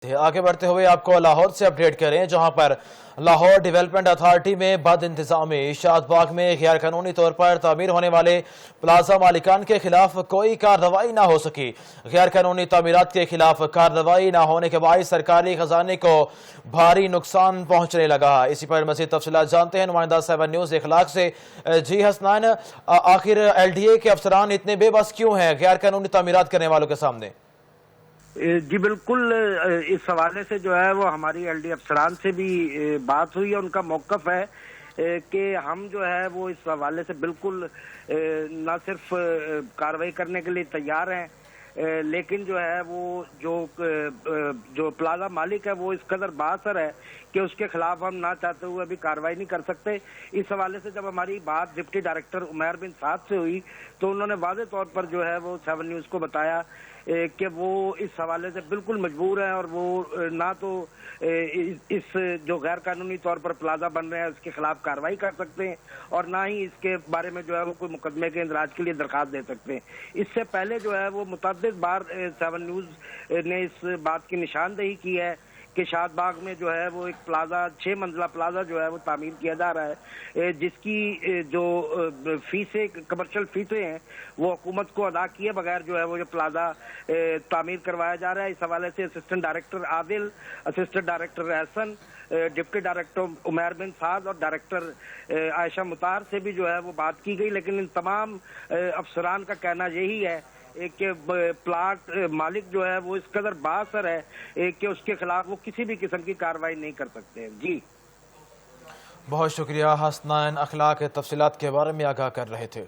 آگے بڑھتے ہوئے آپ کو لاہور سے اپڈیٹ کریں، جہاں پر لاہور ڈیولپمنٹ اتھارٹی میں بد انتظامی شاد باغ میں غیر قانونی طور پر تعمیر ہونے والے پلازا مالکان کے خلاف کوئی کارروائی نہ ہو سکی۔ غیر قانونی تعمیرات کے خلاف کارروائی نہ ہونے کے باعث سرکاری خزانے کو بھاری نقصان پہنچنے لگا۔ اسی پر مزید تفصیلات جانتے ہیں نمائندہ 7 نیوز اخلاق سے۔ جی حسنین، آخر ایل ڈی اے کے افسران اتنے بے بس کیوں ہیں غیر قانونی تعمیرات کرنے والوں کے سامنے؟ جی بالکل، اس حوالے سے جو ہے وہ ہماری ایل ڈی افسران سے بھی بات ہوئی ہے۔ ان کا موقف ہے کہ ہم جو ہے وہ اس حوالے سے بالکل نہ صرف کارروائی کرنے کے لیے تیار ہیں، لیکن جو ہے وہ جو پلازا مالک ہے وہ اس قدر بااثر ہے کہ اس کے خلاف ہم نہ چاہتے ہوئے ابھی کارروائی نہیں کر سکتے۔ اس حوالے سے جب ہماری بات ڈپٹی ڈائریکٹر عمیر بن سعد سے ہوئی تو انہوں نے واضح طور پر جو ہے وہ 7 نیوز کو بتایا کہ وہ اس حوالے سے بالکل مجبور ہیں، اور وہ نہ تو اس جو غیر قانونی طور پر پلازا بن رہے ہیں اس کے خلاف کارروائی کر سکتے ہیں، اور نہ ہی اس کے بارے میں جو ہے وہ کوئی مقدمے کے اندراج کے لیے درخواست دے سکتے ہیں۔ اس سے پہلے جو ہے وہ متعدد بار 7 نیوز نے اس بات کی نشاندہی کی ہے کہ شاد باغ میں جو ہے وہ ایک پلازا 6 منزلہ پلازا جو ہے وہ تعمیر کیا جا رہا ہے، جس کی جو فیسیں کمرشل فیسیں ہیں وہ حکومت کو ادا کیے بغیر جو ہے وہ یہ پلازا تعمیر کروایا جا رہا ہے۔ اس حوالے سے اسسٹنٹ ڈائریکٹر عادل، اسسٹنٹ ڈائریکٹر احسن، ڈپٹی ڈائریکٹر عمیر بن سعد اور ڈائریکٹر عائشہ مطار سے بھی جو ہے وہ بات کی گئی، لیکن ان تمام افسران کا کہنا یہی ہے کہ پلاٹ مالک جو ہے وہ اس قدر بااثر ہے کہ اس کے خلاف وہ کسی بھی قسم کی کارروائی نہیں کر سکتے ہیں۔ جی بہت شکریہ حسنین، اخلاق تفصیلات کے بارے میں آگاہ کر رہے تھے۔